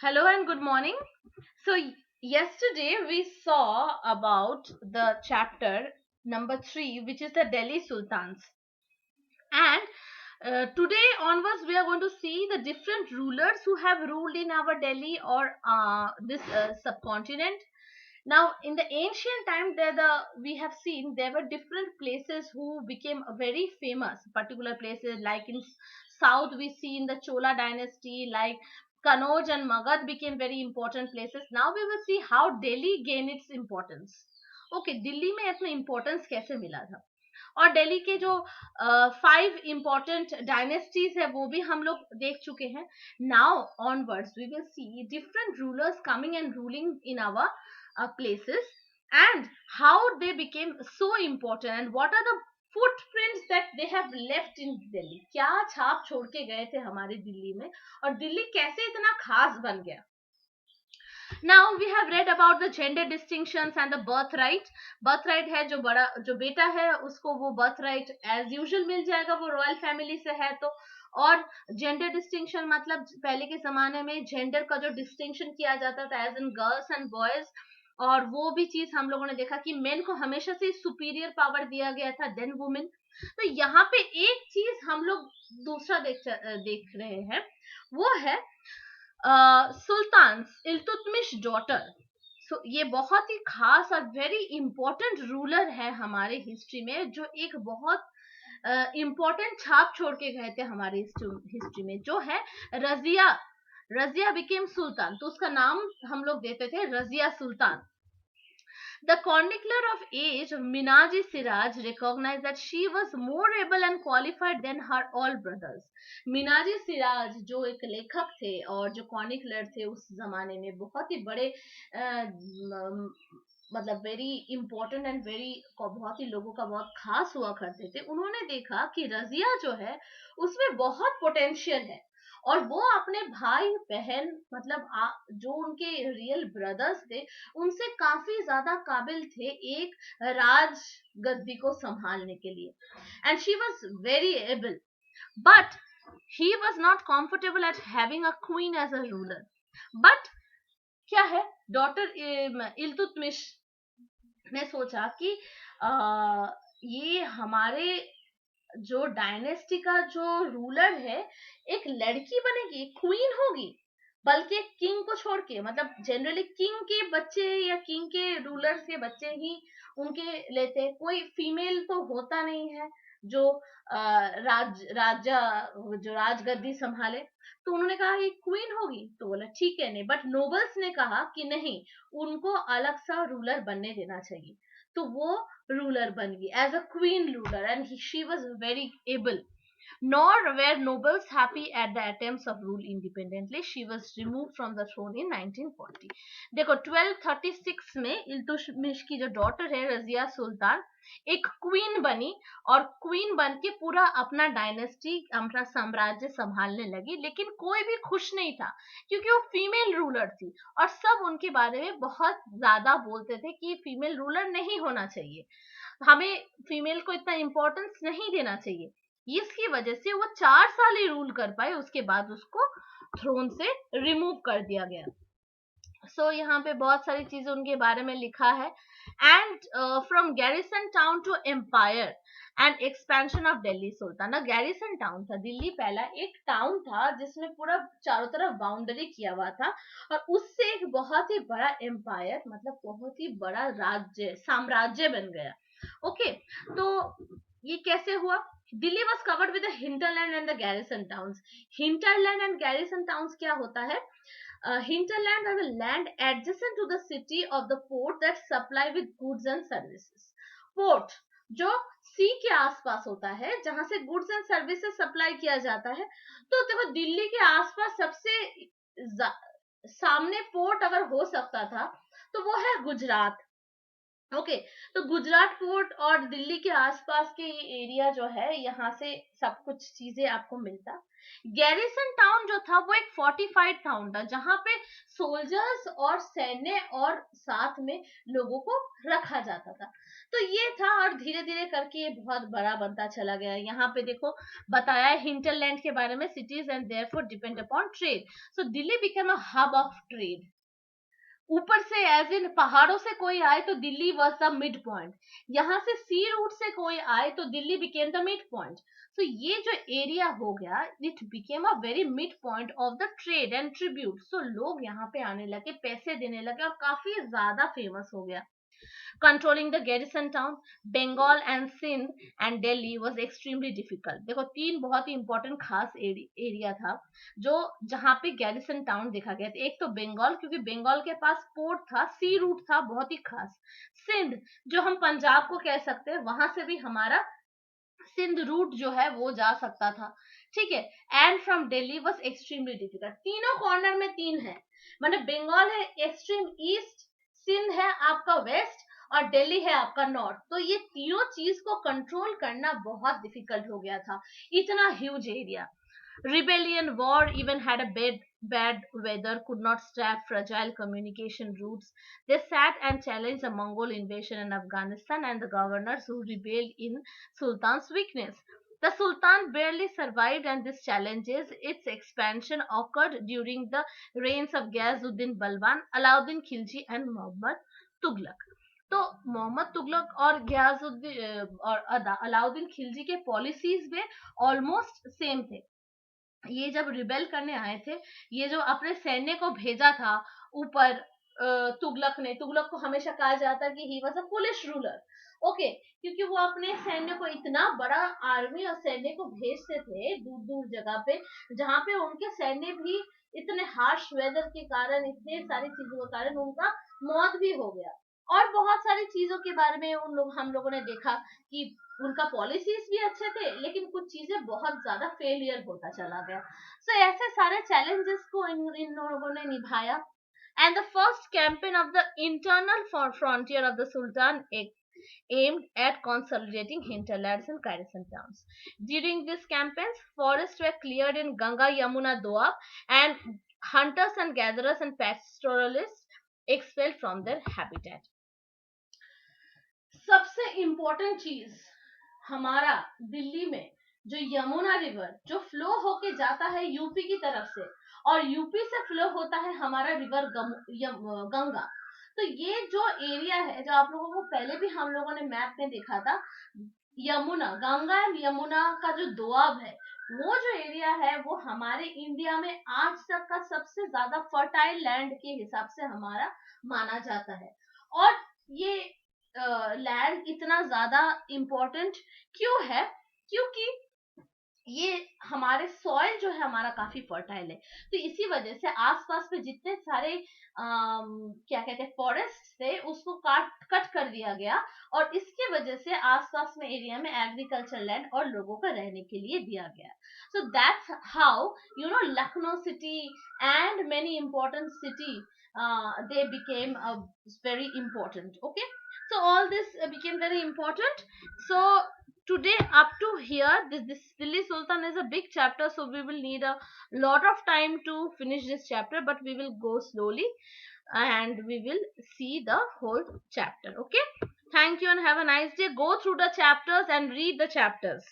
Hello and good morning. So, yesterday we saw about the chapter number 3, which is the Delhi Sultans. And today onwards, we are going to see the different rulers who have ruled in our Delhi or this subcontinent. Now, in the ancient time, we have seen there were different places who became very famous. Particular places like in south, we see in the Chola dynasty, like Kanauj and Magad became very important places. Now we will see how Delhi gained its importance. Okay, Delhi में अपना importance कैसे मिला था और दिल्ली के जो 5 important dynasties है वो भी हम लोग देख चुके हैं. Now onwards we will see different rulers coming and ruling in our places and how they became so important and what are the footprints that they have left in Delhi. क्या छाप छोड़ के गए थे हमारे दिल्ली में और दिल्ली कैसे इतना खास बन गया. Now we have read about the gender distinctions and the birthright. Birthright है जो बड़ा जो बेटा है उसको वो birthright as usual मिल जाएगा, वो रॉयल फैमिली से है तो. और जेंडर डिस्टिंक्शन मतलब पहले के जमाने में जेंडर का जो डिस्टिंक्शन किया जाता था as in girls and boys, और वो भी चीज हम लोगों ने देखा कि मेन को हमेशा से सुपीरियर पावर दिया गया था देन वुमेन. तो यहाँ पे एक चीज हम लोग दूसरा देख रहे हैं, वो है सुल्तान इल्तुतमिश डॉटर. सो ये बहुत ही खास और वेरी इंपॉर्टेंट रूलर है हमारे हिस्ट्री में, जो एक बहुत इंपॉर्टेंट छाप छोड़ के गए थे हमारी हिस्ट्री में, जो है रजिया. रजिया बिकेम सुल्तान, तो उसका नाम हम लोग देते थे Razia Sultan. The chronicler of age, Minaji Siraj, recognized that she was more able and qualified than her all brothers. Meena ji Siraj जो एक लेखक थे और जो कॉनिकलर थे उस जमाने में, बहुत ही बड़े मतलब वेरी इंपॉर्टेंट एंड वेरी बहुत ही लोगों का बहुत खास हुआ करते थे. उन्होंने देखा कि रजिया जो है उसमें बहुत पोटेंशियल है और वो अपने भाई बहन मतलब जो उनके रियल ब्रदर्स थे उनसे काफी ज्यादा काबिल थे एक राज गद्दी को संभालने के लिए. And she was very able, but he was not comfortable at having a queen as a ruler. But क्या है, डॉटर इल्तुतमिश ने सोचा कि ये हमारे जो डायनेस्टी का जो रूलर है एक लड़की बनेगी, क्वीन होगी, बल्कि किंग को छोड़ के. मतलब जनरली किंग के बच्चे या किंग के रूलर्स के बच्चे ही उनके लेते, कोई फीमेल तो होता नहीं है जो राजा जो राजगद्दी संभाले. तो उन्होंने कहा ये क्वीन होगी, तो बोला ठीक है. नहीं, बट नोबल्स ने कहा कि नहीं, उनको अलग सा रूलर बनने देना चाहिए. तो वो ruler बन गई as a queen ruler and she was very able. Nor were nobles happy at the attempts of rule independently. She was removed from the throne in 1940. देखो 1236 में इल्तुतमिश की जो डॉटर है रजिया सुल्तान एक क्वीन बनी और क्वीन बन के पूरा अपना डायनेस्टी अपना साम्राज्य संभालने लगी. लेकिन कोई भी खुश नहीं था क्योंकि वो फीमेल रूलर थी और सब उनके बारे में बहुत ज्यादा बोलते थे कि फीमेल रूलर नहीं होना चाहिए, हमें फीमेल को इतना इम्पोर्टेंस नहीं देना चाहिए. इसकी वजह से वो 4 साल ही रूल कर पाए, उसके बाद उसको थ्रोन से रिमूव कर दिया गया. सो यहाँ पे बहुत सारी चीजें उनके बारे में लिखा है. And from garrison town to empire and expansion of Delhi sultanate. Garrison town था, दिल्ली पहला एक टाउन था जिसमें पूरा चारों तरफ बाउंड्री किया हुआ था और उससे एक बहुत ही बड़ा एम्पायर मतलब बहुत ही बड़ा राज्य साम्राज्य बन गया. ओके, तो ये कैसे हुआ. Delhi was covered with the hinterland and the garrison towns. Hinterland and garrison towns क्या होता है. Hinterland are the land adjacent to the city of the port that supply with goods and services. Port जो सी के आसपास होता है जहां से गुड्स एंड सर्विसेज सप्लाई किया जाता है. तो देखो दिल्ली के आसपास सबसे सामने पोर्ट अगर हो सकता था तो वो है गुजरात. ओके। तो गुजरात फोर्ट और दिल्ली के आसपास के ये एरिया जो है, यहाँ से सब कुछ चीजें आपको मिलता। गैरिसन टाउन जो था वो एक फोर्टिफाइड टाउन था, जहाँ पे सोल्जर्स और सैन्य और साथ में लोगों को रखा जाता था। तो ये था, और धीरे धीरे करके ये बहुत बड़ा बनता चला गया। यहाँ पे देखो बताया है हिंटरलैंड के बारे में, cities and therefore depend upon trade. So Delhi became a hub of trade. ऊपर से एज इन पहाड़ों से कोई आए तो Delhi was the mid point, यहाँ से सी रूट से कोई आए तो Delhi became the mid point. So ये जो एरिया हो गया, it became a very mid point of the trade and tribute. So लोग यहाँ पे आने लगे, पैसे देने लगे, और काफी ज्यादा फेमस हो गया। Controlling the garrison town, Bengal and Sindh and Delhi was extremely difficult. देखो तीन बहुत ही इंपॉर्टेंट खास एरिया था जो जहाँ पे गैरिसन टाउन देखा गया था। एक तो बंगाल, क्योंकि बंगाल के पास पोर्ट था, सी रूट था बहुत ही खास। सिंध, जो हम पंजाब को कह सकते हैं, वहां से भी हमारा सिंध रूट जो है वो जा सकता था। ठीक है। And from Delhi was extremely difficult. तीनों कॉर्नर में तीन है, मतलब बंगाल है एक्सट्रीम ईस्ट, सिंध है आपका वेस्ट, और दिल्ली है आपका नॉर्थ। तो ये तीनों चीज को कंट्रोल करना बहुत डिफिकल्ट हो गया था, इतना huge area. Rebellion, war, even had a bad weather, could not stop fragile communication routes. They sat and challenged the Mongol invasion in Afghanistan and the governors who rebelled in Sultan's weakness. The Sultan barely survived, and these challenges, its expansion occurred during the reigns of Ghazuddin Balban, Alauddin Khilji, and Muhammad Tughlaq. तो मोहम्मद तुगलक और गयाजुद्दीन और अलाउद्दीन खिलजी के policies में almost same थे। ये जब rebel करने आए थे, ये जो अपने सैन्य को भेजा था ऊपर, तुगलक ने, तुगलक को हमेशा कहा जाता है कि he was a foolish ruler. Okay, क्योंकि वो अपने सैन्य को, इतना बड़ा आर्मी और सैन्य को भेजते थे दूर दूर जगह पे, जहाँ पे उनके सैन्य भी इतने हार्श वेदर के कारण, इतने सारी चीजों के कारण उनका मौत भी हो गया। और बहुत सारी चीजों के बारे में हम लोगों ने देखा कि उनका पॉलिसीज भी अच्छे थे, लेकिन कुछ चीजें बहुत ज्यादा फेलियर होता चला गया। सो ऐसे सारे चैलेंजेस को इन लोगों ने निभाया। And the first campaign of the internal frontier of the sultan aimed at consolidating hinterlands and garrison towns. During these campaigns, forests were cleared in Ganga Yamuna Doab, and hunters and gatherers and pastoralists expelled from their habitat. सबसे important चीज, हमारा दिल्ली में जो Yamuna river जो flow होके जाता है UP की तरफ से, और यूपी से फ्लो होता है हमारा रिवर गंगा। तो ये जो एरिया है, जो आप लोगों को पहले भी हम लोगों ने मैप में देखा था, यमुना, गंगा एंड यमुना का जो दोआब है, वो जो एरिया है वो हमारे इंडिया में आज तक का सबसे ज्यादा फर्टाइल लैंड के हिसाब से हमारा माना जाता है। और ये लैंड इतना ज्यादा इम्पोर्टेंट क्यों है? क्योंकि ये हमारे सॉइल जो है हमारा काफी फर्टाइल है। तो इसी वजह से आसपास में जितने सारे क्या कहते हैं फॉरेस्ट थे, उसको कट कर दिया गया, और इसके वजह से आसपास में एरिया में एग्रीकल्चर लैंड और लोगों को रहने के लिए दिया गया। So that's how Lucknow city and many important city they became very important. Okay, so all this became very important. So today up to here, this Delhi Sultan is a big chapter, so we will need a lot of time to finish this chapter, but we will go slowly and we will see the whole chapter. Okay, thank you and have a nice day. Go through the chapters and read the chapters.